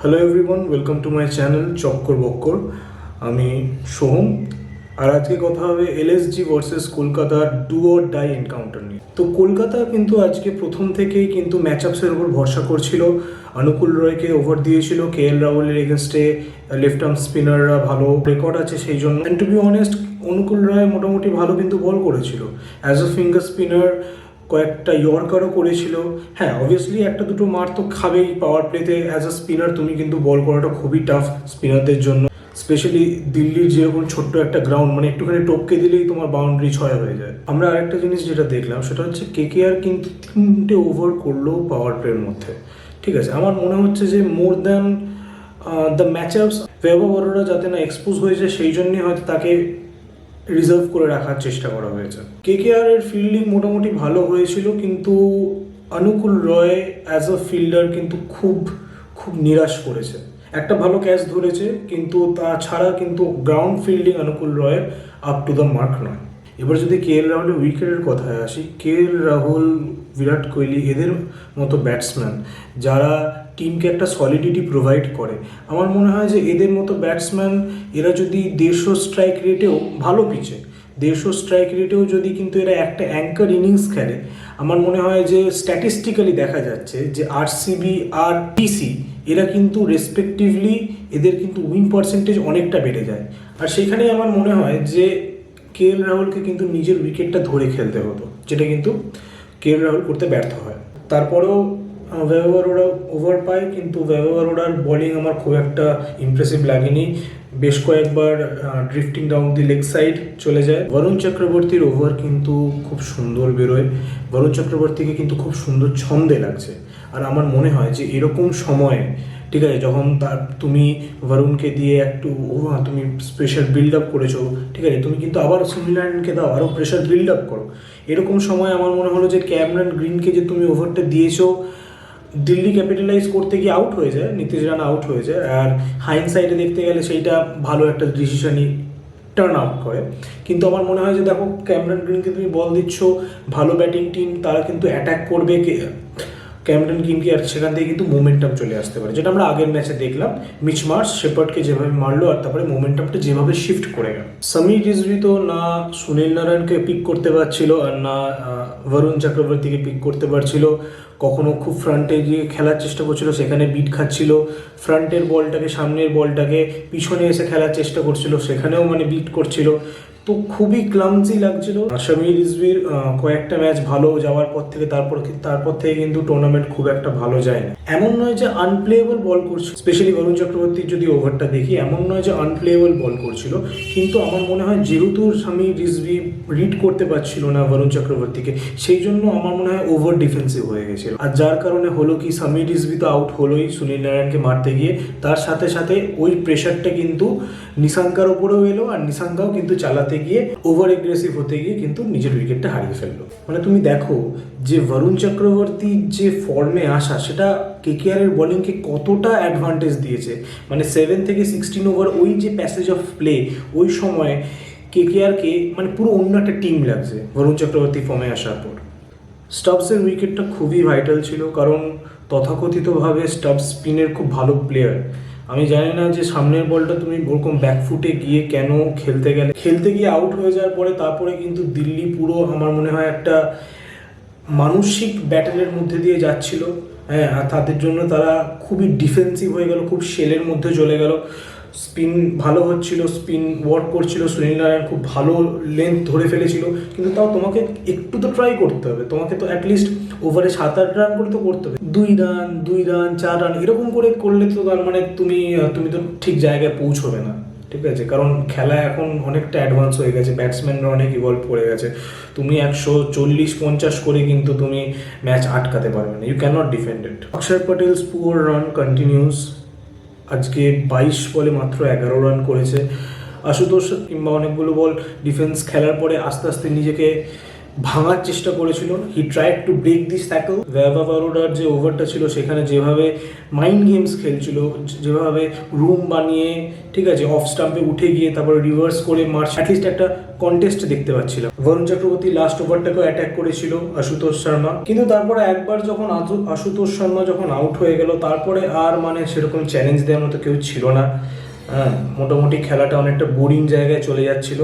Hello everyone, welcome to my channel চক্কর বক্কর। আমি সোহম, আর আজকে কথা হবে এলএসজি ভার্সেস কলকাতার ডু অর ডাই এনকাউন্টার নিয়ে। তো কলকাতা কিন্তু আজকে প্রথম থেকেই কিন্তু ম্যাচ আপসের উপর ভরসা করছিল। অনুকূল রয়কে ওভার দিয়েছিল, কেএল রাহুলের এগেনস্টে লেফট আর্ম স্পিনাররা ভালো রেকর্ড আছে সেই জন্য। অ্যান্ড টু বি অনেস্ট, অনুকূল রয় মোটামুটি ভালো কিন্তু বল করেছিল অ্যাজ আ ফিঙ্গার স্পিনার। কয়েকটা ইয়র্কারও করেছিল। হ্যাঁ, অবভিয়াসলি একটা দুটো মার তো খাবেই পাওয়ার প্লেতে। অ্যাজ আ স্পিনার তুমি কিন্তু বল করাটা খুবই টাফ স্পিনারদের জন্য, স্পেশালি দিল্লির যেরকম ছোট্ট একটা গ্রাউন্ড, মানে একটুখানি টপকে দিলেই তোমার বাউন্ডারি 6 হয়ে যায়। আমরা আরেকটা জিনিস যেটা দেখলাম সেটা হচ্ছে কেকেআর কিন্তু 3টে ওভার করলো পাওয়ার প্লের মধ্যে। ঠিক আছে, আমার মনে হচ্ছে যে মোর দ্যান দ্য ম্যাচ আপস ভেবো বড়রা যাতে না এক্সপোজ হয়ে যায় সেই জন্যই হয়তো তাকে রিজার্ভ করে রাখার চেষ্টা করা হয়েছে। কেকেআর এর ফিল্ডিং মোটামুটি ভালো হয়েছিল, কিন্তু অনুকূল রয় অ্যাজ আ ফিল্ডার কিন্তু খুব খুব নিরাশ করেছে। একটা ভালো ক্যাচ ধরেছে, কিন্তু তাছাড়া কিন্তু গ্রাউন্ড ফিল্ডিং অনুকূল রয়ের আপ টু দ্য মার্ক নয়। এবার যদি কেএল রাহুলের উইকেটের কথায় আসি, কেএল রাহুল, বিরাট কোহলি এদের মতো ব্যাটসম্যান যারা টিমকে একটা সলিডিটি প্রোভাইড করে, আমার মনে হয় যে এদের মতো ব্যাটসম্যান এরা যদি 150 স্ট্রাইক রেটেও ভালো পিচে 150 স্ট্রাইক রেটেও যদি কিন্তু এরা একটা অ্যাঙ্কার ইনিংস খেলে, আমার মনে হয় যে স্ট্যাটিস্টিক্যালি দেখা যাচ্ছে যে আরসিবি আর ডিসি এরা কিন্তু রেসপেক্টিভলি এদের কিন্তু উইন পার্সেন্টেজ অনেকটা বেড়ে যায়। আর সেখানেই আমার মনে হয় যে কেএল রাহুলকে কিন্তু নিজের উইকেটটা ধরে খেলতে হতো, যেটা কিন্তু কেএল রাহুল করতে ব্যর্থ হয়। তারপরেও ভেবো বড়রা ওভার পায়, কিন্তু ভেবো বড়রার বোলিং আমার খুব একটা ইমপ্রেসিভ লাগেনি। বেশ কয়েকবার drifting down the leg side চলে যায়। বরুণ চক্রবর্তীর ওভার কিন্তু খুব সুন্দর বেরোয়, বরুণ চক্রবর্তীকে কিন্তু খুব সুন্দর ছন্দে লাগছে। আর আমার মনে হয় যে এরকম সময়ে, ঠিক আছে, যখন তুমি বরুণকে দিয়ে একটু তুমি প্রেশার বিল্ড আপ করেছো, ঠিক আছে, তুমি কিন্তু আবার সুনীল নারায়ণকে দাও, আরও প্রেশার বিল্ড আপ করো। এরকম সময় আমার মনে হলো যে ক্যামেরন গ্রিনকে যে তুমি ওভারটা দিয়েছো, দিল্লি ক্যাপিটালাইজ করতে গিয়ে আউট হয়ে যায়, নীতিশ রানা আউট হয়ে যায়। আর হাইন্ড সাইডে দেখতে গেলে সেইটা ভালো একটা ডিসিশনই টার্ন আউট করে। কিন্তু আমার মনে হয় যে দেখো, ক্যামেরন গ্রিনকে তুমি বল দিচ্ছ, ভালো ব্যাটিং টিম, তারা কিন্তু অ্যাটাক করবে ক্যামেরন গ্রিনকে, আর সেখান থেকে কিন্তু মোমেন্টাম চলে আসতে পারে, যেটা আমরা আগের ম্যাচে দেখলাম। মিচ মার্শ শেপার্ডকে যেভাবে মারলো আর তারপরে মোমেন্টামটা যেভাবে শিফট করে গেল। সমীর রিজভি তো না সুনীল নারায়ণকে পিক করতে পারছিল আর না বরুণ চক্রবর্তীকে পিক করতে পারছিল। কখনো খুব ফ্রন্টে গিয়ে খেলার চেষ্টা করছিল, সেখানে বিট খাচ্ছিল। ফ্রন্টের বলটাকে, সামনের বলটাকে পিছনে এসে খেলার চেষ্টা করছিল, সেখানেও মানে বিট করছিল। তো খুবই ক্লামজি লাগছিল। সমীর রিজভির কয়েকটা ম্যাচ ভালো যাওয়ার পর থেকে তারপর থেকে কিন্তু টুর্নামেন্ট খুব একটা ভালো যায় না। এমন নয় যে আনপ্লেয়েবল বল করছিল, স্পেশালি বরুণ চক্রবর্তীর যদি ওভারটা দেখি, এমন নয় যে আনপ্লেয়েবল বল করছিল, কিন্তু আমার মনে হয় যেহেতু সমীর রিজভি রিড করতে পারছিল না বরুণ চক্রবর্তীকে, সেই জন্য আমার মনে হয় ওভার ডিফেন্সিভ হয়ে গেছিল। আর যার কারণে হলো কি, সমীর রিজভি তো আউট হলোই সুনীল নারায়ণকে মারতে গিয়ে, তার সাথে সাথে ওই প্রেশারটা কিন্তু নিশাঙ্কার ওপরেও এলো, আর নিশাঙ্কাও কিন্তু চালাতে গিয়ে ওভার এগ্রেসিভ হতে গিয়ে কিন্তু নিজের উইকেটটা হারিয়ে ফেললো। মানে তুমি দেখো যে বরুণ চক্রবর্তীর যে ফর্মে আসা, সেটা কেকেআর এর বোলিংকে কতটা অ্যাডভান্টেজ দিয়েছে। মানে 7 থেকে 16 ওভার ওই যে প্যাসেজ অফ প্লে, ওই সময় কেকেআরকে মানে পুরো অন্য একটা টিম লাগছে বরুণ চক্রবর্তী ফর্মে আসার পর। স্টাবসের উইকেটটা খুবই ভাইটাল ছিল, কারণ তথাকথিতভাবে স্টাবস স্পিনের খুব ভালো প্লেয়ার। আমি জানি না যে সামনের বলটা তুমি ওরকম ব্যাকফুটে গিয়ে কেন খেলতে গিয়ে আউট হয়ে যাওয়ার পরে তারপরে কিন্তু দিল্লি পুরো আমার মনে হয় একটা মানসিক ব্যাটেলের মধ্যে দিয়ে যাচ্ছিল। হ্যাঁ, আর তাদের জন্য তারা খুবই ডিফেন্সিভ হয়ে গেল, খুব শেলের মধ্যে চলে গেল। স্পিন ভালো হচ্ছিল, স্পিন ওয়ার্ক করছিল, সুনীল নারায়ণ খুব ভালো লেন্থ ধরে ফেলেছিল, কিন্তু তাও তোমাকে একটু তো ট্রাই করতে হবে, তোমাকে তো অ্যাটলিস্ট ওভারে 7-8 রান করে তো করতে হবে। 2 রান 4 রান এরকম করলে তো তার মানে তুমি তো ঠিক জায়গায় পৌঁছবে না। ঠিক আছে, কারণ খেলা এখন অনেকটা অ্যাডভান্স হয়ে গেছে, ব্যাটসম্যানরা অনেক ইভলভ করে গেছে। তুমি 140-50 করে কিন্তু তুমি ম্যাচ আটকাতে পারবে না, ইউ ক্যান নট ডিফেন্ড ইট। অক্ষর প্যাটেলস পুয়ার রান কন্টিনিউস। আজকে 22 বলে মাত্র 11 রান করেছে। আশুতোষ কিংবা অনেকগুলো বল ডিফেন্স খেলার পরে আস্তে আস্তে নিজেকে ভাঙার চেষ্টা করেছিল। He tried to break this tackle. Vaibhav অরোরার যে ওভারটা ছিল সেখানে যেভাবে মাইন্ড গেমস খেলছিল, যেভাবে রুম বানিয়ে, ঠিক আছে, অফ স্টাম্পে উঠে গিয়ে তারপর রিভার্স করে মার্চ, অ্যাটলিস্ট একটা কন্টেস্ট দেখতে পাচ্ছিলাম। বরুণ চক্রবর্তী লাস্ট ওভারটাকেও অ্যাটাক করেছিল আশুতোষ শর্মা, কিন্তু তারপরে একবার যখন আশুতোষ শর্মা যখন আউট হয়ে গেল তারপরে আর মানে সেরকম চ্যালেঞ্জ দেওয়ার মতো কেউ ছিল না। হ্যাঁ, মোটামুটি খেলাটা অনেকটা বোরিং জায়গায় চলে যাচ্ছিল।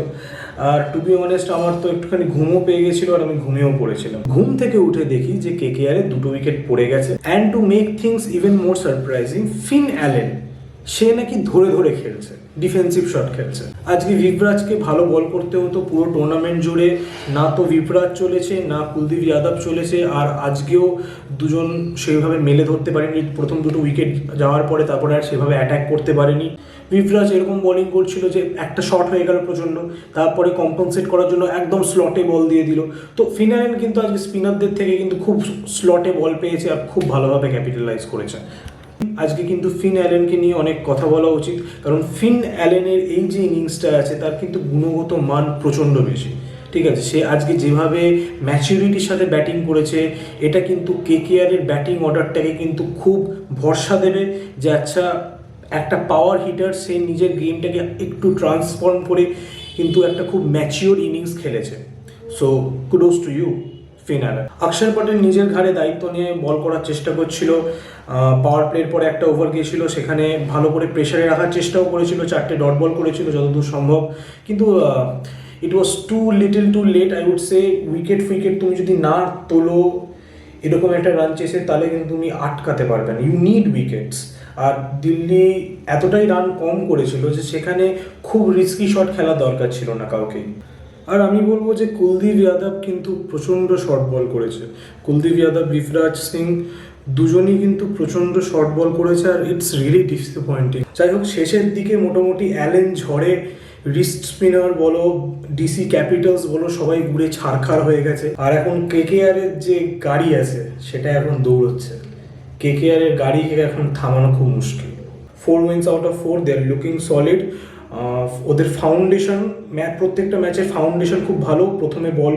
আর টু বি অনেস্ট আমার তো একটুখানি ঘুমও পেয়ে গেছিলো আর আমি ঘুমিয়েও পড়েছিলাম। ঘুম থেকে উঠে দেখি যে কেকেআর এর 2 উইকেট পড়ে গেছে। And to make things even more surprising, Finn Allen সে নাকি ধরে ধরে খেলছে, ডিফেন্সিভ শট খেলছে। আজকে ভিভরাজকে ভালো বল করতে হতো পুরো টুর্নামেন্ট জুড়ে, না তো ভিভরাজ চলেছে না কুলদীপ যাদব চলেছে, আর আজকেও দুজন সেইভাবে মেলে ধরতে পারেনি। প্রথম 2 উইকেট যাওয়ার পরে তারপরে আর সেভাবে অ্যাটাক করতে পারেনি। ভিভরাজ এরকম বোলিং করছিল যে একটা শট হয়ে গেল প্রচণ্ড, তারপরে কম্পেনসেট করার জন্য একদম স্লটে বল দিয়ে দিল। তো ফিন অ্যালেন কিন্তু আজকে স্পিনারদের থেকে কিন্তু খুব স্লটে বল পেয়েছে আর খুব ভালোভাবে ক্যাপিটালাইজ করেছে। আজকে কিন্তু ফিন অ্যালেনকে নিয়ে অনেক কথা বলা উচিত, কারণ ফিন অ্যালেনের এই যে ইনিংসটা আছে তার কিন্তু গুণগত মান প্রচণ্ড বেশি। ঠিক আছে, সে আজকে যেভাবে ম্যাচুরিটির সাথে ব্যাটিং করেছে, এটা কিন্তু কেকেআরের ব্যাটিং অর্ডারটাকে কিন্তু খুব ভরসা দেবে যে আচ্ছা একটা পাওয়ার হিটার সে নিজের গেমটাকে একটু ট্রান্সফর্ম করে কিন্তু একটা খুব ম্যাচিওর ইনিংস খেলেছে। So kudos to you Finn Allen. Axar Patel নিজের ঘাড়ে দায়িত্ব নিয়ে বল করার চেষ্টা করছিল। পাওয়ার প্লের পরে একটা ওভার গিয়েছিল, সেখানে ভালো করে প্রেশারে রাখার চেষ্টাও করেছিল, 4টে ডট বল করেছিল যতদূর সম্ভব, কিন্তু it was too little too late I would say. Wicket তুমি যদি না তোলো এরকম একটা রান চেসে, তাহলে কিন্তু তুমি আটকাতে পারবে না। You need wickets. আর দিল্লি এতটাই রান কম করেছিল যে সেখানে খুব রিস্কি শট খেলার দরকার ছিল না কাউকেই। আর আমি বলবো যে কুলদীপ যাদব কিন্তু প্রচণ্ড শর্ট বল করেছে। কুলদীপ যাদব, রিভরাজ সিং দুজনই কিন্তু প্রচণ্ড শর্ট বল করেছে, আর ইটস রিয়েলি ডিসঅ্যাপয়েন্টিং। যাই হোক, শেষের দিকে মোটামুটি অ্যালেন ঝড়ে রিস্ট স্পিনার বলো, ডিসি ক্যাপিটালস বলো, সবাই ঘুরে ছারখার হয়ে গেছে। আর এখন কেকেআর এর যে গাড়ি আছে সেটা এখন দৌড়চ্ছে। কেকেআর এর গাড়িকে এখন থামানো খুব মুশকিল। 4 wins out of 4, they are looking solid. ওদের ফাউন্ডেশন, প্রত্যেকটা ম্যাচের ফাউন্ডেশন খুব ভালো। প্রথমে বল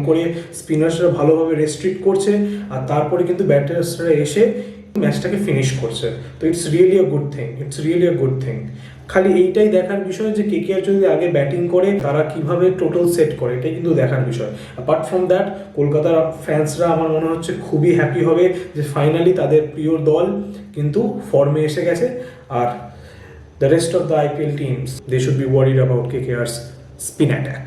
করে স্পিনার্সরা ভালোভাবে রেস্ট্রিক্ট করছে, আর তারপরে কিন্তু ব্যাটার্সরা এসে ম্যাচটাকে ফিনিশ করছে। তো it's really a good thing. খালি এইটাই দেখার বিষয় যে কেকেআর যদি আগে ব্যাটিং করে তারা কিভাবে টোটাল সেট করে, এটাই কিন্তু দেখার বিষয়। অ্যাপার্ট ফ্রম দ্যাট, কলকাতার ফ্যান্সরা আমার মনে হচ্ছে খুবই হ্যাপি হবে যে ফাইনালি তাদের প্রিয় দল কিন্তু ফর্মে এসে গেছে। আর the rest of the IPL teams, they should be worried about KKR's spin attack.